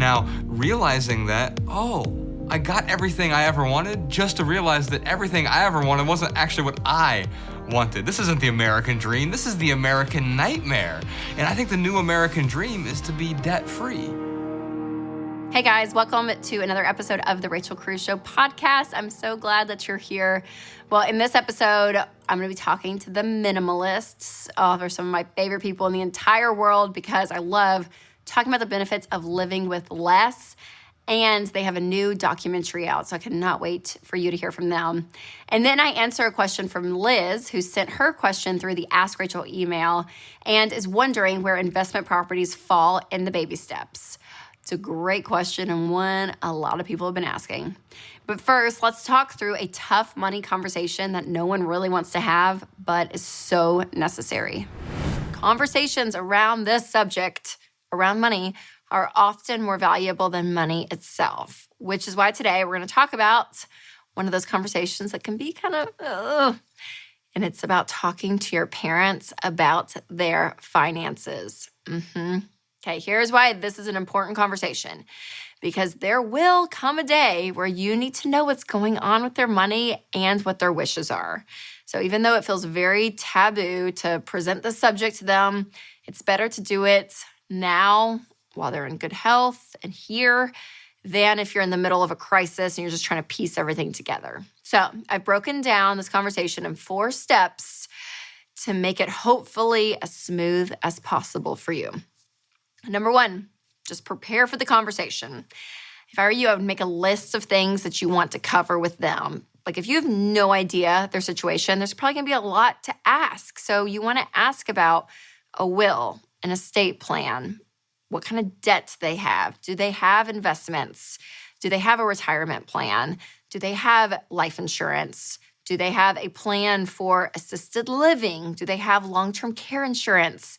Now, realizing that, I got everything I ever wanted just to realize that everything I ever wanted wasn't actually what I wanted. This isn't the American dream. This is the American nightmare. And I think the new American dream is to be debt-free. Hey guys, welcome to another episode of the Rachel Cruze Show podcast. I'm so glad that you're here. Well, in this episode, I'm going to be talking to the Minimalists. They're some of my favorite people in the entire world because I love talking about the benefits of living with less. And they have a new documentary out, so I cannot wait for you to hear from them. And then I answer a question from Liz, who sent her question through the Ask Rachel email and is wondering where investment properties fall in the baby steps. It's a great question and one a lot of people have been asking. But first, let's talk through a tough money conversation that no one really wants to have, but is so necessary. Conversations around this subject, around money, are often more valuable than money itself, which is why today we're going to talk about one of those conversations that can be kind of, and it's about talking to your parents about their finances. Okay, here's why this is an important conversation, because there will come a day where you need to know what's going on with their money and what their wishes are. So even though it feels very taboo to present the subject to them, it's better to do it now while they're in good health and here than if you're in the middle of a crisis and you're just trying to piece everything together. So I've broken down this conversation in 4 steps to make it hopefully as smooth as possible for you. Number 1, just prepare for the conversation. If I were you, I would make a list of things that you want to cover with them. Like if you have no idea their situation, there's probably going to be a lot to ask. So you want to ask about a will, an estate plan, what kind of debt they have. Do they have investments? Do they have a retirement plan? Do they have life insurance? Do they have a plan for assisted living? Do they have long-term care insurance?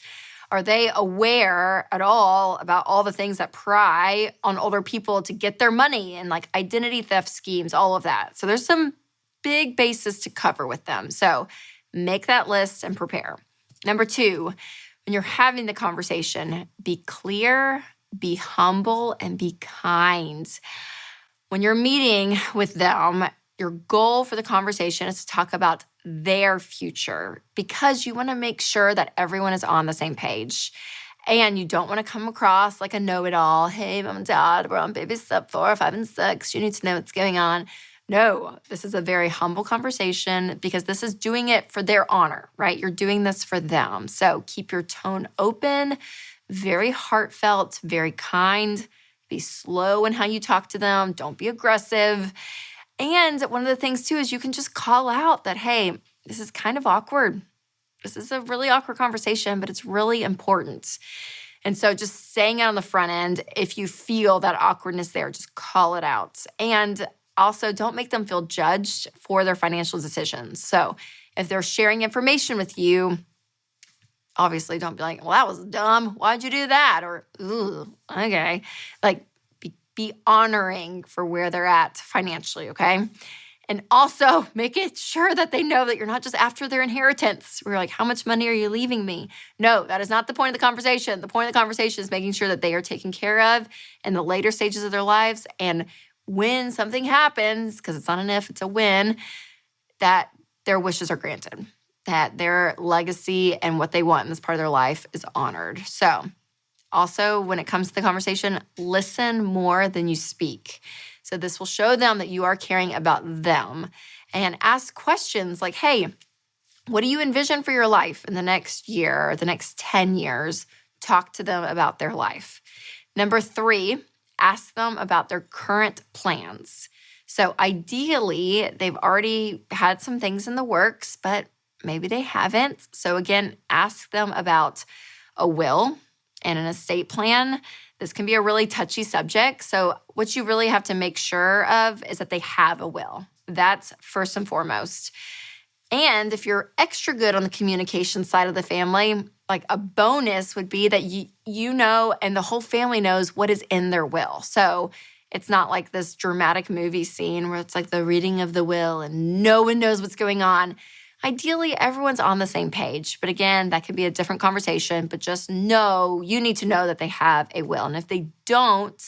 Are they aware at all about all the things that pry on older people to get their money and like identity theft schemes, all of that? So there's some big bases to cover with them. So make that list and prepare. Number 2, when you're having the conversation, be clear, be humble, and be kind. When you're meeting with them, your goal for the conversation is to talk about their future because you want to make sure that everyone is on the same page. And you don't want to come across like a know-it-all. Hey, mom and dad, we're on baby step 4, 5, and 6. You need to know what's going on. No, this is a very humble conversation because this is doing it for their honor, right? You're doing this for them. So keep your tone open, very heartfelt, very kind. Be slow in how you talk to them. Don't be aggressive. And one of the things too is you can just call out that, hey, this is kind of awkward. This is a really awkward conversation, but it's really important. And so just saying it on the front end, if you feel that awkwardness there, just call it out. And also, don't make them feel judged for their financial decisions. So if they're sharing information with you, obviously don't be like, well, that was dumb. Why'd you do that? Or, ooh, okay. Like, be honoring for where they're at financially, okay? And also make it sure that they know that you're not just after their inheritance. We're like, how much money are you leaving me? No, that is not the point of the conversation. The point of the conversation is making sure that they are taken care of in the later stages of their lives. And when something happens, because it's not an if, it's a when, that their wishes are granted, that their legacy and what they want in this part of their life is honored. So also, when it comes to the conversation, listen more than you speak. So this will show them that you are caring about them. And ask questions like, hey, what do you envision for your life in the next year, or the next 10 years? Talk to them about their life. Number 3, ask them about their current plans. So ideally, they've already had some things in the works, but maybe they haven't. So again, ask them about a will and an estate plan. This can be a really touchy subject. So what you really have to make sure of is that they have a will. That's first and foremost. And if you're extra good on the communication side of the family, like a bonus would be that you know and the whole family knows what is in their will. So it's not like this dramatic movie scene where it's like the reading of the will and no one knows what's going on. Ideally, everyone's on the same page. But again, that could be a different conversation. But just know, you need to know that they have a will. And if they don't,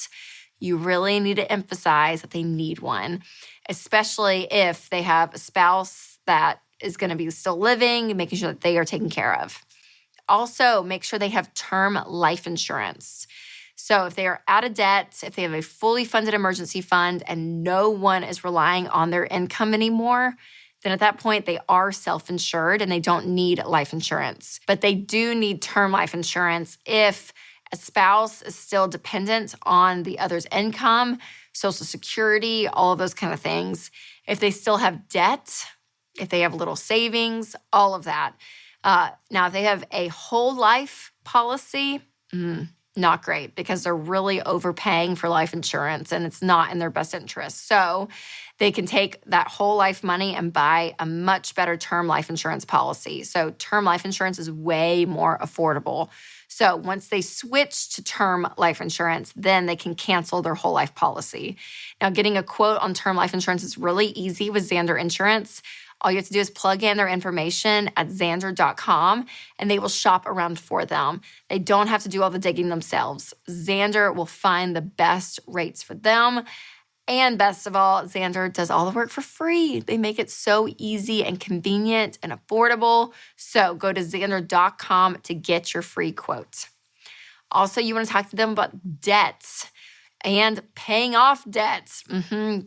you really need to emphasize that they need one, especially if they have a spouse that is going to be still living, making sure that they are taken care of. Also, make sure they have term life insurance. So if they are out of debt, if they have a fully funded emergency fund and no one is relying on their income anymore, then at that point they are self-insured and they don't need life insurance. But they do need term life insurance if a spouse is still dependent on the other's income, Social Security, all of those kind of things. If they still have debt, if they have little savings, all of that. Now, if they have a whole life policy, not great because they're really overpaying for life insurance and it's not in their best interest. So they can take that whole life money and buy a much better term life insurance policy. So term life insurance is way more affordable. So once they switch to term life insurance, then they can cancel their whole life policy. Now, getting a quote on term life insurance is really easy with Zander Insurance. All you have to do is plug in their information at Zander.com and they will shop around for them. They don't have to do all the digging themselves. Zander will find the best rates for them. And best of all, Zander does all the work for free. They make it so easy and convenient and affordable. So go to Zander.com to get your free quote. Also, you want to talk to them about debts and paying off debts,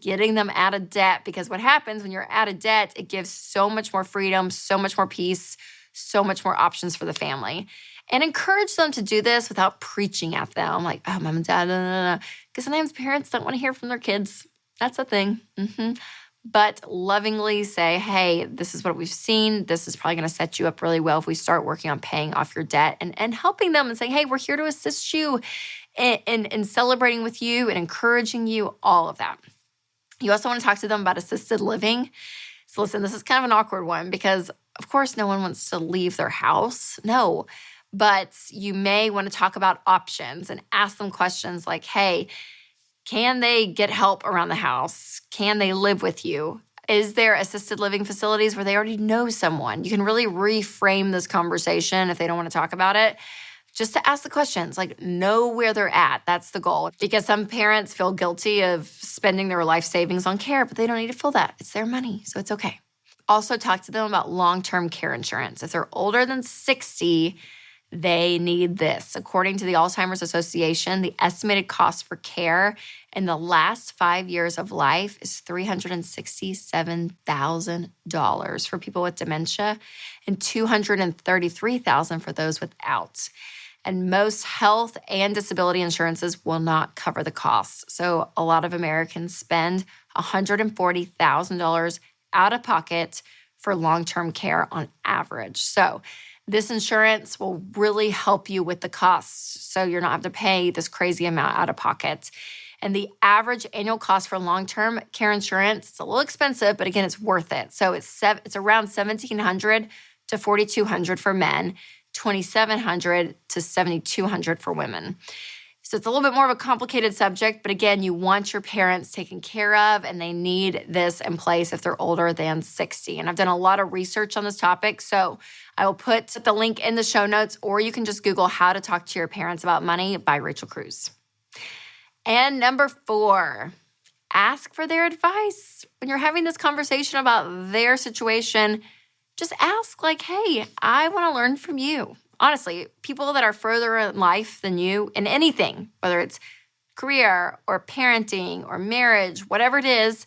getting them out of debt. Because what happens when you're out of debt, it gives so much more freedom, so much more peace, so much more options for the family. And encourage them to do this without preaching at them like, oh, mom and dad, because sometimes parents don't want to hear from their kids. That's a thing. But lovingly say, hey, this is what we've seen. This is probably going to set you up really well if we start working on paying off your debt and helping them and saying, hey, we're here to assist you in celebrating with you and encouraging you, all of that. You also want to talk to them about assisted living. So listen, this is kind of an awkward one because, of course, no one wants to leave their house. No. But you may want to talk about options and ask them questions like, hey, can they get help around the house? Can they live with you? Is there assisted living facilities where they already know someone? You can really reframe this conversation if they don't want to talk about it. Just to ask the questions, like know where they're at. That's the goal. Because some parents feel guilty of spending their life savings on care, but they don't need to feel that. It's their money, so it's okay. Also talk to them about long-term care insurance. If they're older than 60, they need this. According to the Alzheimer's Association, the estimated cost for care in the last 5 years of life is $367,000 for people with dementia and $233,000 for those without. And most health and disability insurances will not cover the costs. So a lot of Americans spend $140,000 out of pocket for long-term care on average. So this insurance will really help you with the costs so you're not having to pay this crazy amount out of pocket. And the average annual cost for long-term care insurance, it's a little expensive, but again, it's worth it. So it's around $1,700 to $4,200 for men, $2,700 to $7,200 for women. So it's a little bit more of a complicated subject, but again, you want your parents taken care of and they need this in place if they're older than 60. And I've done a lot of research on this topic, so I will put the link in the show notes, or you can just Google How to Talk to Your Parents About Money by Rachel Cruze. And number 4, ask for their advice. When you're having this conversation about their situation, just ask like, hey, I want to learn from you. Honestly, people that are further in life than you in anything, whether it's career or parenting or marriage, whatever it is,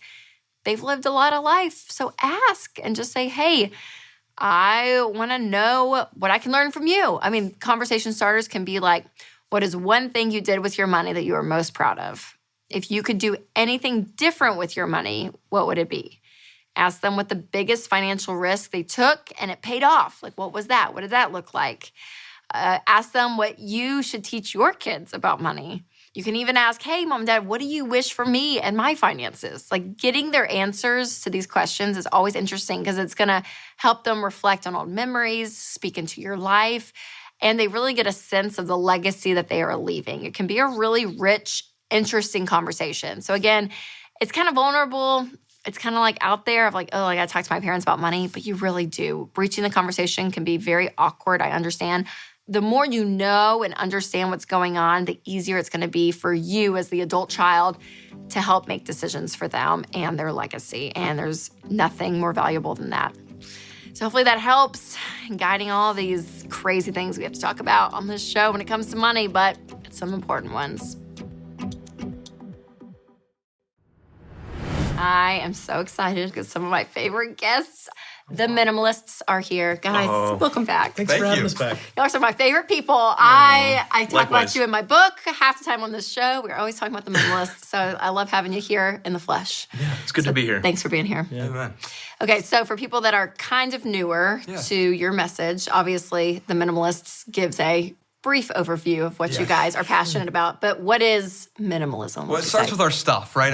they've lived a lot of life. So ask and just say, hey, I want to know what I can learn from you. I mean, conversation starters can be like, what is one thing you did with your money that you are most proud of? If you could do anything different with your money, what would it be? Ask them what the biggest financial risk they took and it paid off. Like, what was that? What did that look like? Ask them what you should teach your kids about money. You can even ask, hey, mom and dad, what do you wish for me and my finances? Like, getting their answers to these questions is always interesting because it's going to help them reflect on old memories, speak into your life, and they really get a sense of the legacy that they are leaving. It can be a really rich, interesting conversation. So again, it's kind of vulnerable. it's kind of like out there of like, oh, I got to talk to my parents about money, but you really do. Breaching the conversation can be very awkward. I understand. The more you know and understand what's going on, the easier it's going to be for you as the adult child to help make decisions for them and their legacy. And there's nothing more valuable than that. So hopefully that helps in guiding all these crazy things we have to talk about on this show when it comes to money, but it's some important ones. I am so excited because some of my favorite guests, the Minimalists, are here. Guys, welcome back. Thanks for having us back. Y'all are some of my favorite people. I talk Likewise. about you in my book half the time on this show. We're always talking about the Minimalists, so I love having you here in the flesh. Yeah, it's good to be here. Thanks for being here. Yeah. Amen. Okay, so for people that are kind of newer to your message, obviously the Minimalists gives a brief overview of what you guys are passionate about, but what is minimalism? Well, it starts with our stuff, right?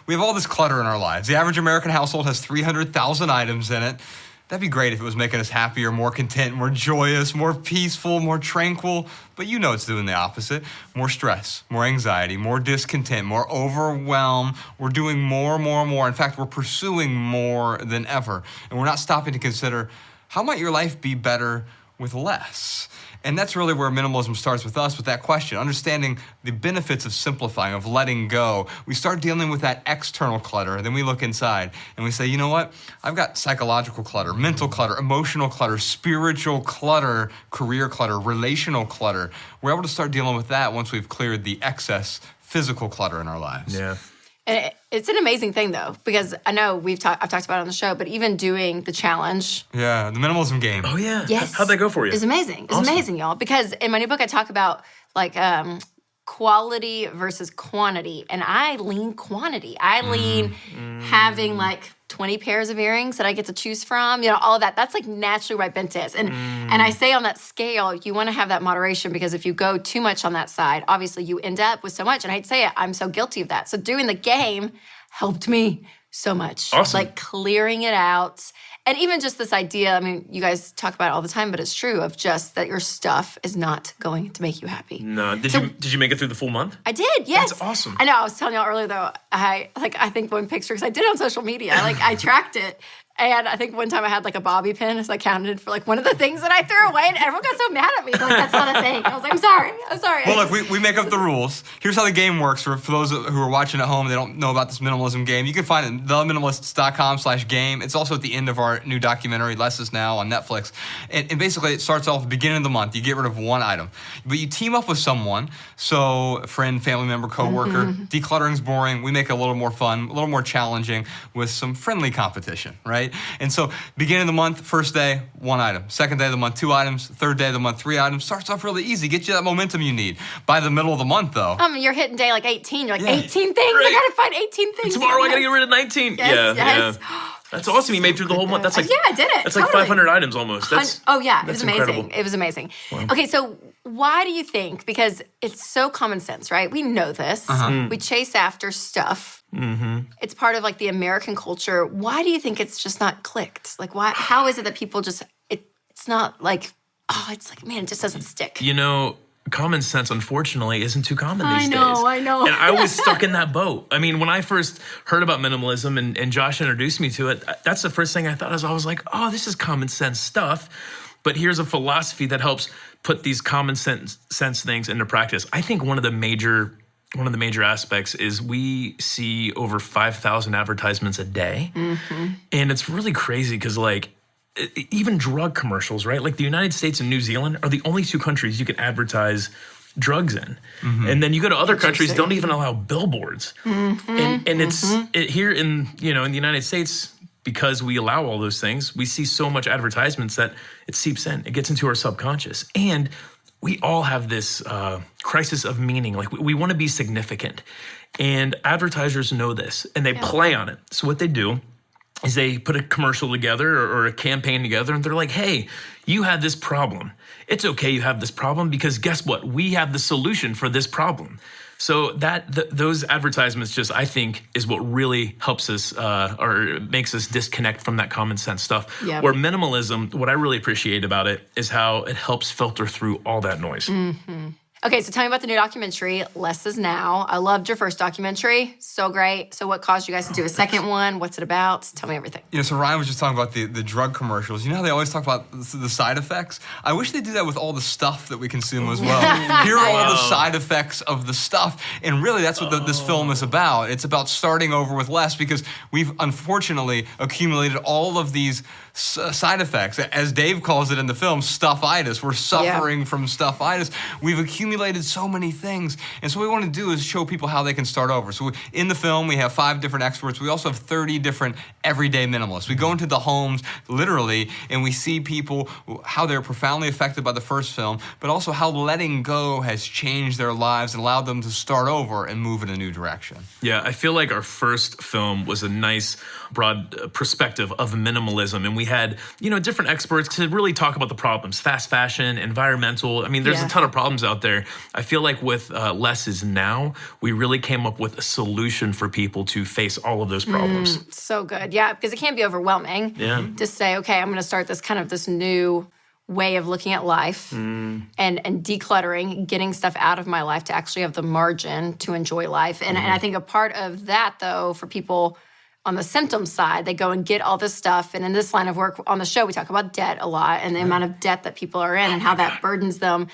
We have all this clutter in our lives. The average American household has 300,000 items in it. That'd be great if it was making us happier, more content, more joyous, more peaceful, more tranquil. But you know it's doing the opposite. More stress, more anxiety, more discontent, more overwhelm. We're doing more. In fact, we're pursuing more than ever. And we're not stopping to consider, how might your life be better with less? And that's really where minimalism starts with us, with that question, understanding the benefits of simplifying, of letting go. We start dealing with that external clutter, then we look inside and we say, you know what? I've got psychological clutter, mental clutter, emotional clutter, spiritual clutter, career clutter, relational clutter. We're able to start dealing with that once we've cleared the excess physical clutter in our lives. Yeah. And it's an amazing thing, though, because I know I've talked about it on the show, but even doing the challenge. Yeah, the minimalism game. Oh, yeah. Yes. How'd that go for you? It's amazing. It's amazing, y'all. Because in my new book, I talk about like quality versus quantity. And I lean quantity. I lean having like 20 pairs of earrings that I get to choose from, all of that. That's like naturally where my bent is. And I say on that scale, you want to have that moderation, because if you go too much on that side, obviously you end up with so much. And I'd say it, I'm so guilty of that. So doing the game helped me so much. Awesome. Like clearing it out. And even just this idea, I mean, you guys talk about it all the time, but it's true, of just that your stuff is not going to make you happy. No. Did you make it through the full month? I did, yes. That's awesome. I know. I was telling y'all earlier, though, I think one picture, because I did it on social media. I tracked it. And I think one time I had like a bobby pin, so I counted for like one of the things that I threw away, and everyone got so mad at me. Like, that's not a thing. I was like, I'm sorry. Well, look, we make up the rules. Here's how the game works for those who are watching at home. They don't know about this minimalism game. You can find it at theminimalists.com/game. It's also at the end of our new documentary, Less Is Now, on Netflix. And basically, it starts off at the beginning of the month. You get rid of one item. But you team up with someone, so a friend, family member, coworker. Decluttering's boring. We make it a little more fun, a little more challenging with some friendly competition, right? And so beginning of the month, first day, one item. Second day of the month, 2 items. Third day of the month, 3 items. Starts off really easy. Get you that momentum you need. By the middle of the month, though. You're hitting day like 18. You're like, Yeah. 18 things? Right. I gotta find 18 things. Tomorrow I gotta get rid of 19. Yes. Yeah. That's awesome. You made it through the whole month. That's like, yeah, I did it. That's like Totally. 500 items almost. That's it was amazing. incredible. It was amazing. Okay, so why do you think, because it's so common sense, right? We know this. We chase after stuff. It's part of like the American culture. Why do you think it's just not clicked? Like, why? How is it that people just, it's not like, it's like, man, it just doesn't stick. Common sense, unfortunately, isn't too common these days. I know. And I was stuck in that boat. I mean, when I first heard about minimalism and Josh introduced me to it, that's the first thing I thought. I was like, oh, this is common sense stuff. But here's a philosophy that helps put these common sense things into practice. I think one of the major aspects is we see over 5,000 advertisements a day. And it's really crazy because, like, even drug commercials, right? Like the United States and New Zealand are the only 2 countries you can advertise drugs in. And then you go to other countries, don't even allow billboards. And it's here in the United States, because we allow all those things, we see so much advertisements that it seeps in. It gets into our subconscious. And we all have this crisis of meaning. Like we want to be significant. And advertisers know this, and they play on it. So what they do is they put a commercial together or a campaign together, and they're like, hey, you have this problem. It's okay you have this problem, because guess what? We have the solution for this problem. So those advertisements just, I think, is what really helps us or makes us disconnect from that common sense stuff. Yep. Where minimalism, what I really appreciate about it is how it helps filter through all that noise. Okay, so tell me about the new documentary, Less Is Now. I loved your first documentary. So great. So what caused you guys to do a second one? What's it about? Tell me everything. So Ryan was just talking about the drug commercials. You know how they always talk about the side effects? I wish they do that with all the stuff that we consume as well. Here are all the side effects of the stuff. And really, that's what this film is about. It's about starting over with less, because we've unfortunately accumulated all of these side effects. As Dave calls it in the film, stuffitis. We're suffering from stuffitis. We've accumulated so many things. And so what we want to do is show people how they can start over. So in the film, we have 5 different experts. We also have 30 different everyday minimalists. We go into the homes, literally, and we see people, how they're profoundly affected by the first film, but also how letting go has changed their lives and allowed them to start over and move in a new direction. Yeah, I feel like our first film was a nice, broad perspective of minimalism. And we had, different experts to really talk about the problems, fast fashion, environmental. I mean, there's a ton of problems out there. I feel like with Less Is Now, we really came up with a solution for people to face all of those problems. So good. Yeah, because it can be overwhelming to say, okay, I'm going to start this new way of looking at life and decluttering, getting stuff out of my life to actually have the margin to enjoy life. And I think a part of that, though, for people on the symptom side, they go and get all this stuff. And in this line of work on the show, we talk about debt a lot and the amount of debt that people are in and how that burdens them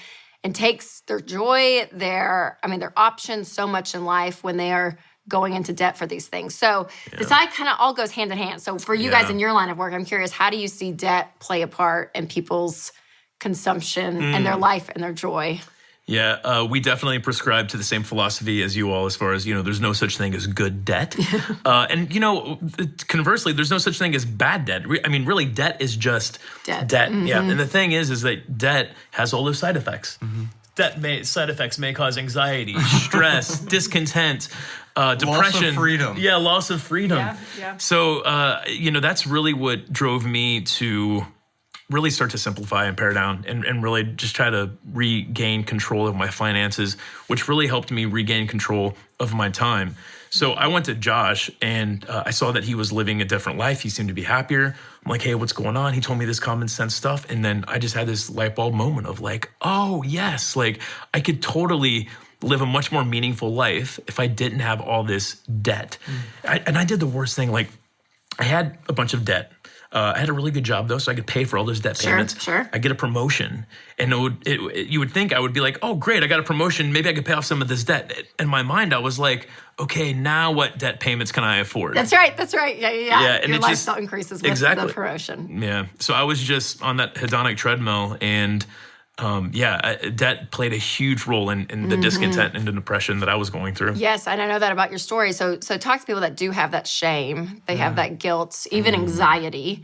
and takes their joy, their options so much in life when they are going into debt for these things. So this kind of all goes hand in hand. So for you guys in your line of work, I'm curious, how do you see debt play a part in people's consumption and their life and their joy? Yeah, we definitely prescribe to the same philosophy as you all, as far as, there's no such thing as good debt. And, conversely, there's no such thing as bad debt. Really, debt is just debt. Yeah, and the thing is that debt has all those side effects. Side effects may cause anxiety, stress, discontent, depression. Loss of freedom. Yeah, loss of freedom. Yeah. So, that's really what drove me to really start to simplify and pare down and really just try to regain control of my finances, which really helped me regain control of my time. So I went to Josh and I saw that he was living a different life. He seemed to be happier. I'm like, hey, what's going on? He told me this common sense stuff. And then I just had this light bulb moment of like, oh, yes, like I could totally live a much more meaningful life if I didn't have all this debt. And I did the worst thing. Like I had a bunch of debt. I had a really good job, though, so I could pay for all those debt payments. Sure. I get a promotion, and you would think I would be like, oh, great, I got a promotion. Maybe I could pay off some of this debt. In my mind, I was like, okay, now what debt payments can I afford? That's right. Yeah, and your lifestyle increases with the promotion. Yeah, so I was just on that hedonic treadmill, and debt played a huge role in the discontent and the depression that I was going through. Yes, and I know that about your story. So talk to people that do have that shame, they have that guilt, even anxiety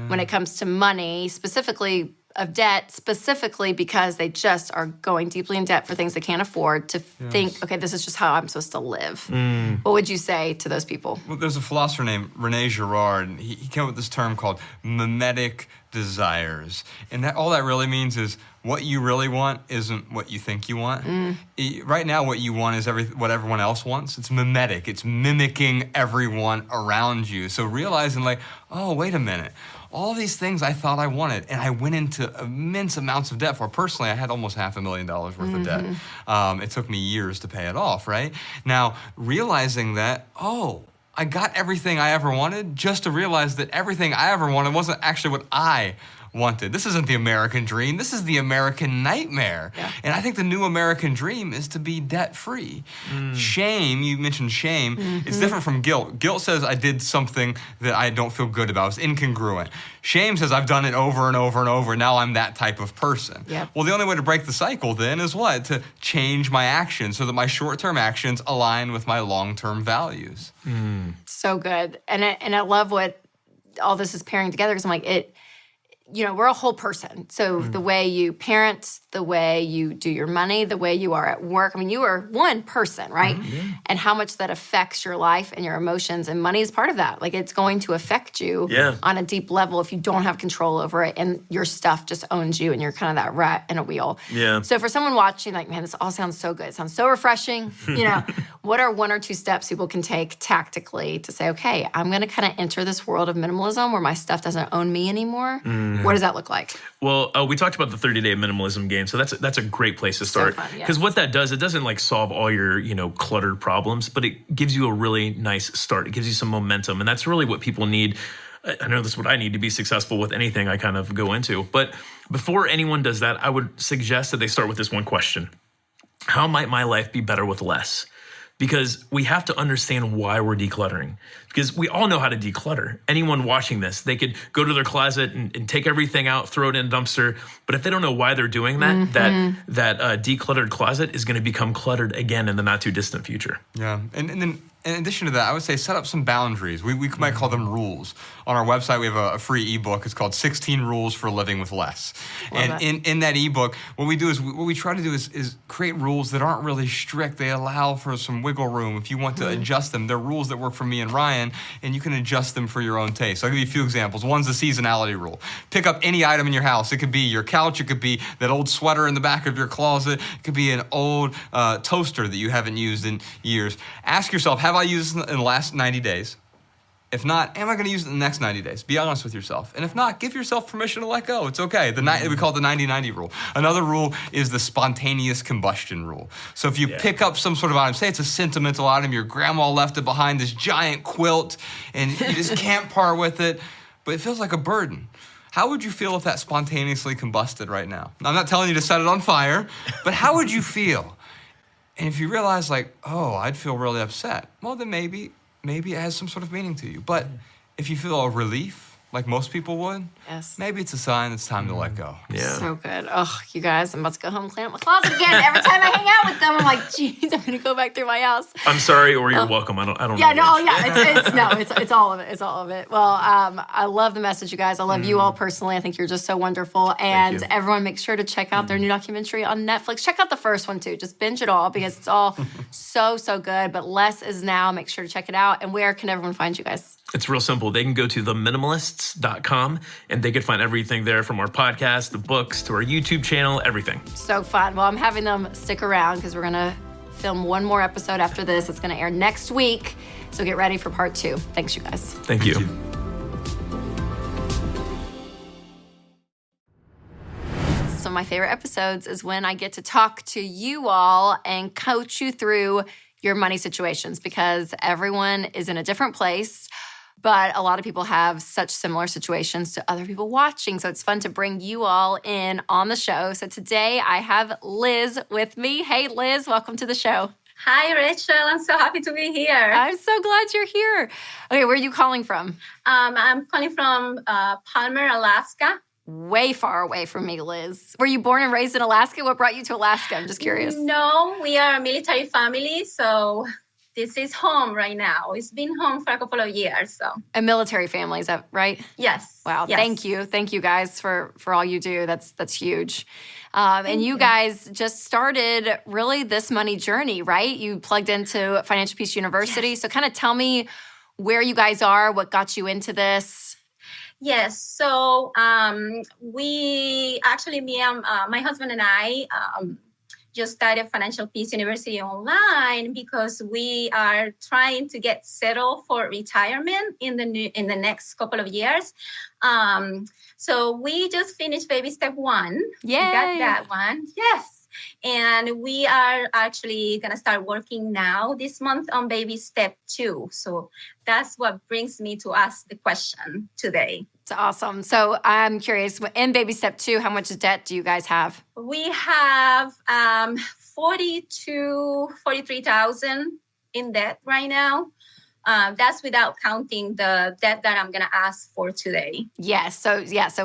when it comes to money, specifically of debt, specifically because they just are going deeply in debt for things they can't afford to think, okay, this is just how I'm supposed to live. What would you say to those people? Well, there's a philosopher named Rene Girard, and he came up with this term called mimetic desires. And all that really means is what you really want isn't what you think you want. Right now, what you want is what everyone else wants. It's mimetic. It's mimicking everyone around you. So realizing like, oh, wait a minute. All these things I thought I wanted, and I went into immense amounts of debt for. Personally, I had almost $500,000 worth of debt. It took me years to pay it off, right? Now, realizing that, I got everything I ever wanted just to realize that everything I ever wanted wasn't actually what I wanted. This isn't the American dream. This is the American nightmare. Yeah. And I think the new American dream is to be debt-free. Shame, you mentioned shame, it's different from guilt. Guilt says I did something that I don't feel good about. It's incongruent. Shame says I've done it over and over and over. Now I'm that type of person. Yep. Well, the only way to break the cycle then is what? To change my actions so that my short-term actions align with my long-term values. So good. And I love what all this is pairing together because I'm like, we're a whole person. So the way you parent, the way you do your money, the way you are at work. I mean, you are one person, right? And how much that affects your life and your emotions. And money is part of that. Like it's going to affect you on a deep level if you don't have control over it and your stuff just owns you and you're kind of that rat in a wheel. Yeah. So for someone watching, like, man, this all sounds so good. It sounds so refreshing. what are 1 or 2 steps people can take tactically to say, okay, I'm going to kind of enter this world of minimalism where my stuff doesn't own me anymore? What does that look like? Well, we talked about the 30-day minimalism game, so that's a great place to start. Because what that does, it doesn't like solve all your cluttered problems, but it gives you a really nice start. It gives you some momentum, and that's really what people need. I know that's what I need to be successful with anything I kind of go into. But before anyone does that, I would suggest that they start with this one question: how might my life be better with less? Because we have to understand why we're decluttering. Because we all know how to declutter. Anyone watching this, they could go to their closet and take everything out, throw it in a dumpster. But if they don't know why they're doing that, that decluttered closet is going to become cluttered again in the not too distant future. Yeah, and then in addition to that, I would say set up some boundaries. We might call them rules. On our website, we have a free ebook. It's called 16 Rules for Living with Less. And in that ebook, what we try to do is create rules that aren't really strict. They allow for some wiggle room. If you want to adjust them, they're rules that work for me and Ryan, and you can adjust them for your own taste. So I'll give you a few examples. One's the seasonality rule. Pick up any item in your house. It could be your couch. It could be that old sweater in the back of your closet. It could be an old toaster that you haven't used in years. Ask yourself, have I used this in the last 90 days? If not, am I going to use it in the next 90 days? Be honest with yourself. And if not, give yourself permission to let go. It's okay. We call it the 90-90 rule. Another rule is the spontaneous combustion rule. So if you pick up some sort of item, say it's a sentimental item, your grandma left it behind, this giant quilt, and you just can't part with it, but it feels like a burden. How would you feel if that spontaneously combusted right now? I'm not telling you to set it on fire, but how would you feel? And if you realize I'd feel really upset, well, then maybe it has some sort of meaning to you. But if you feel a relief, like most people would, maybe it's a sign it's time to let go. Yeah. So good. Oh, you guys, I'm about to go home and clean up my closet again. Every time I hang out with them, I'm like, geez, I'm going to go back through my house. I'm sorry, or you're welcome. I don't know. It's all of it. It's all of it. Well, I love the message, you guys. I love you all personally. I think you're just so wonderful. And everyone, make sure to check out their new documentary on Netflix. Check out the first one, too. Just binge it all because it's all so good. But Less is Now. Make sure to check it out. And where can everyone find you guys? It's real simple. They can go to theminimalists.com and they can find everything there, from our podcast, the books, to our YouTube channel, everything. So fun. Well, I'm having them stick around because we're going to film one more episode after this. It's going to air next week. So get ready for part 2. Thanks, you guys. Thank you. Some of my favorite episodes is when I get to talk to you all and coach you through your money situations, because everyone is in a different place. But a lot of people have such similar situations to other people watching. So it's fun to bring you all in on the show. So today I have Liz with me. Hey, Liz, welcome to the show. Hi, Rachel. I'm so happy to be here. I'm so glad you're here. Okay, where are you calling from? I'm calling from Palmer, Alaska. Way far away from me, Liz. Were you born and raised in Alaska? What brought you to Alaska? I'm just curious. No, we are a military family, so this is home right now. It's been home for a couple of years. So a military family, is that right? Yes. Wow. Yes. Thank you guys for all you do. That's huge. And you guys just started really this money journey, right? You plugged into Financial Peace University. Yes. So kind of tell me where you guys are, what got you into this. Yes. So we actually, my husband and I just started Financial Peace University online because we are trying to get settled for retirement in the next couple of years. So we just finished Baby Step 1. Yay. We got that one. Yes. And we are actually going to start working now this month on Baby Step 2. So that's what brings me to ask the question today. It's awesome. So I'm curious, in Baby Step 2, how much debt do you guys have? We have $43,000 in debt right now. That's without counting the debt that I'm going to ask for today. Yes. So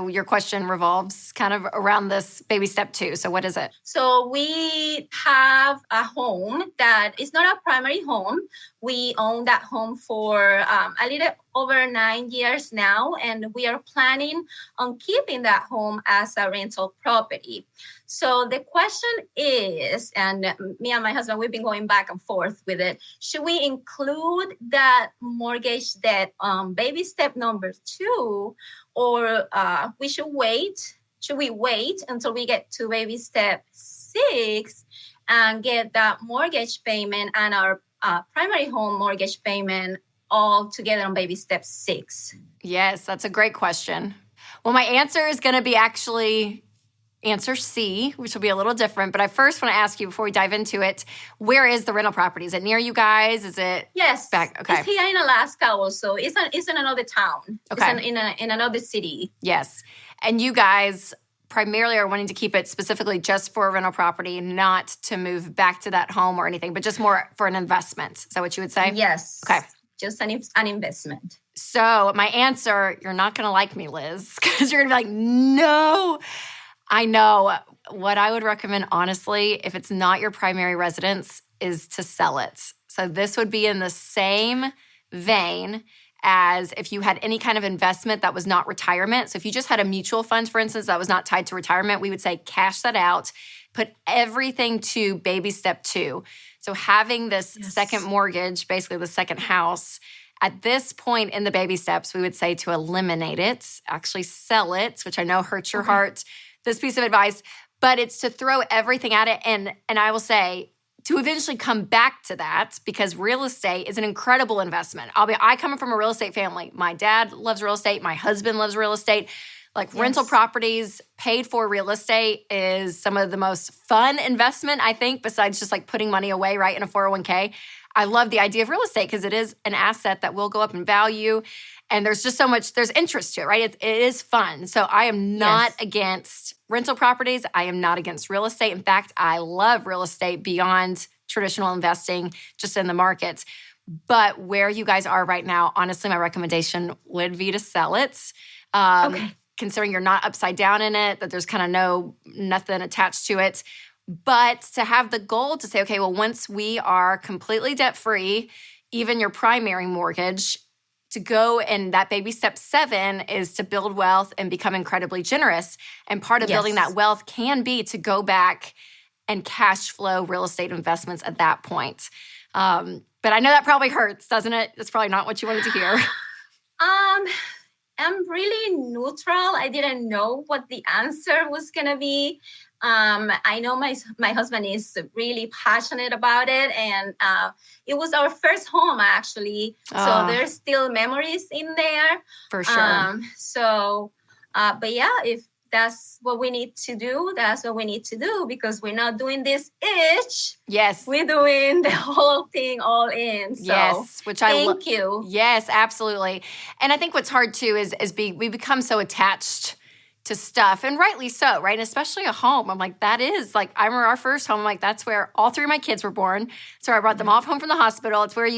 your question revolves kind of around this Baby Step 2. So what is it? So we have a home that is not a primary home. We own that home for a little over 9 years now, and we are planning on keeping that home as a rental property. So the question is, and me and my husband, we've been going back and forth with it, should we include that mortgage debt on Baby Step number 2, or we should wait? Should we wait until we get to Baby Step 6 and get that mortgage payment and our primary home mortgage payment all together on baby step 6? Yes, that's a great question. Well, my answer is going to be actually answer C, which will be a little different. But I first want to ask you before we dive into it, where is the rental property? Is it near you guys? Is it Yes. back? Okay. It's here in Alaska also. It's in another town. Okay. It's in another city. Yes. And you guys primarily are wanting to keep it specifically just for a rental property, not to move back to that home or anything, but just more for an investment. Is that what you would say? Yes. Okay. Just an investment. So my answer, you're not going to like me, Liz, because you're going to be like, no. I know. What I would recommend, honestly, if it's not your primary residence, is to sell it. So this would be in the same vein as if you had any kind of investment that was not retirement. So if you just had a mutual fund, for instance, that was not tied to retirement, we would say cash that out, put everything to baby step 2. So having this second mortgage, basically the second house, at this point in the baby steps, we would say to eliminate it, actually sell it, which I know hurts your heart, this piece of advice, but it's to throw everything at it. And I will say to eventually come back to that, because real estate is an incredible investment. I come from a real estate family. My dad loves real estate. My husband loves real estate. Rental properties, paid for real estate is some of the most fun investment, I think, besides just putting money away right in a 401k. I love the idea of real estate because it is an asset that will go up in value. And there's just so much, there's interest to it, right? It is fun. So I am not against rental properties. I am not against real estate. In fact, I love real estate beyond traditional investing just in the markets. But where you guys are right now, honestly, my recommendation would be to sell it. Considering you're not upside down in it, that there's kind of nothing attached to it. But to have the goal to say, okay, well, once we are completely debt-free, even your primary mortgage, to go and that baby step 7 is to build wealth and become incredibly generous. And part of building that wealth can be to go back and cash flow real estate investments at that point. But I know that probably hurts, doesn't it? That's probably not what you wanted to hear. I'm really neutral. I didn't know what the answer was going to be. I know my husband is really passionate about it, and it was our first home, actually. So there's still memories in there. For sure. But yeah, if that's what we need to do, that's what we need to do, because we're not doing this each. Yes. We're doing the whole thing all in. So yes, which I thank you. Yes, absolutely. And I think what's hard too is we become so attached to stuff, and rightly so, right? And especially a home. I'm like, that is I remember our first home. I'm like, that's where all 3 of my kids were born. So I brought them all home from the hospital. It's where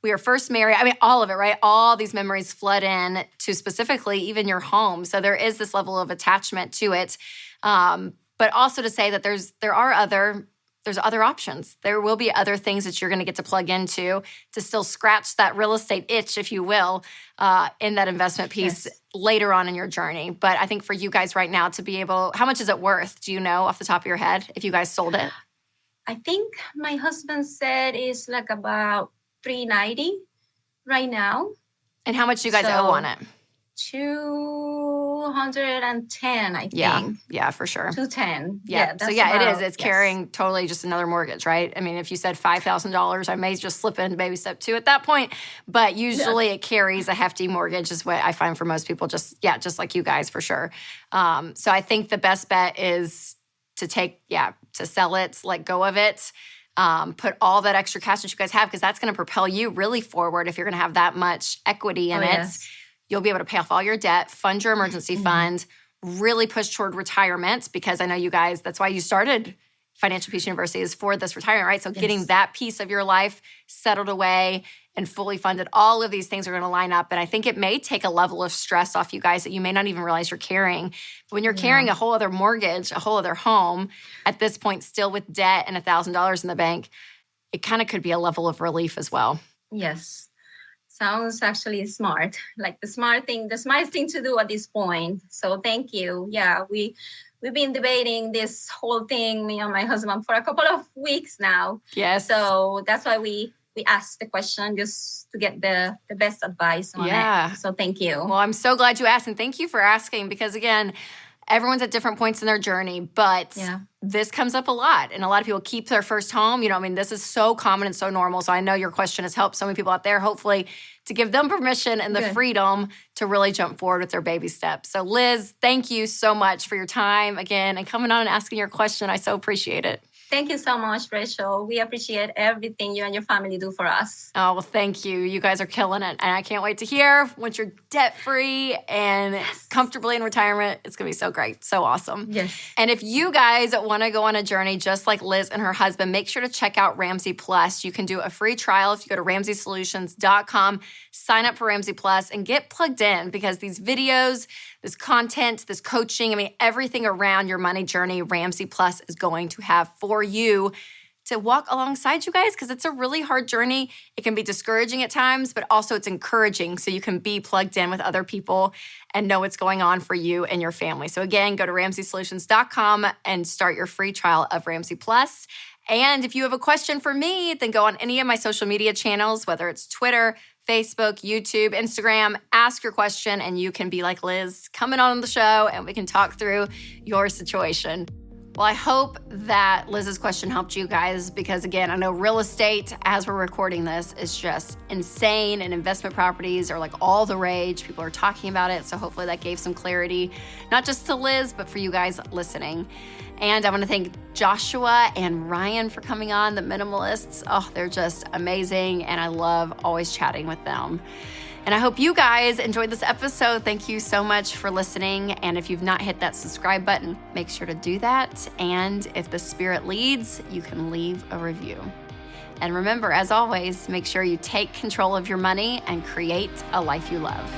we were first married. I mean, all of it, right? All these memories flood in to specifically even your home. So there is this level of attachment to it. But also to say that there's other options. There will be other things that you're going to get to plug into to still scratch that real estate itch, if you will, in that investment piece later on in your journey. But I think for you guys right now to be able, how much is it worth? Do you know off the top of your head if you guys sold it? I think my husband said it's about $390 right now. And how much do you guys owe on it? $210, I think. Yeah, for sure. $210. Yeah. So it is. It's carrying totally just another mortgage, right? I mean, if you said $5,000, I may just slip into baby step 2 at that point. But usually it carries a hefty mortgage is what I find for most people. Just like you guys, for sure. So I think the best bet is to to sell it, let go of it. Put all that extra cash that you guys have, because that's going to propel you really forward. If you're going to have that much equity in it, you'll be able to pay off all your debt, fund your emergency fund, really push toward retirement, because I know you guys, that's why you started Financial Peace University, is for this retirement, right? So getting that piece of your life settled away and fully funded, all of these things are going to line up. And I think it may take a level of stress off you guys that you may not even realize you're carrying. But when you're carrying a whole other mortgage, a whole other home, at this point still with debt and $1,000 in the bank, it kind of could be a level of relief as well. Yes. Sounds actually smart. The smart thing to do at this point. So thank you. Yeah, we've been debating this whole thing, me and my husband, for a couple of weeks now. Yes. So that's why we asked the question, just to get the best advice on it. So thank you. Well, I'm so glad you asked, and thank you for asking, because again, everyone's at different points in their journey, but this comes up a lot. And a lot of people keep their first home. You know, I mean, this is so common and so normal. So I know your question has helped so many people out there, hopefully, to give them permission and the freedom to really jump forward with their baby steps. So Liz, thank you so much for your time again and coming on and asking your question. I so appreciate it. Thank you so much, Rachel. We appreciate everything you and your family do for us. Oh, well, thank you. You guys are killing it. And I can't wait to hear once you're debt-free and comfortably in retirement. It's going to be so great. So awesome. Yes. And if you guys want to go on a journey just like Liz and her husband, make sure to check out Ramsey Plus. You can do a free trial if you go to RamseySolutions.com, sign up for Ramsey Plus, and get plugged in because these videos, this content, this coaching, I mean, everything around your money journey, Ramsey Plus is going to have for you to walk alongside you guys because it's a really hard journey. It can be discouraging at times, but also it's encouraging so you can be plugged in with other people and know what's going on for you and your family. So again, go to RamseySolutions.com and start your free trial of Ramsey Plus. And if you have a question for me, then go on any of my social media channels, whether it's Twitter, Facebook, YouTube, Instagram, ask your question and you can be like Liz, coming on the show and we can talk through your situation. Well, I hope that Liz's question helped you guys because, again, I know real estate, as we're recording this, is just insane and investment properties are like all the rage. People are talking about it. So hopefully that gave some clarity, not just to Liz, but for you guys listening. And I want to thank Joshua and Ryan for coming on, the Minimalists. Oh, they're just amazing. And I love always chatting with them. And I hope you guys enjoyed this episode. Thank you so much for listening. And if you've not hit that subscribe button, make sure to do that. And if the Spirit leads, you can leave a review. And remember, as always, make sure you take control of your money and create a life you love.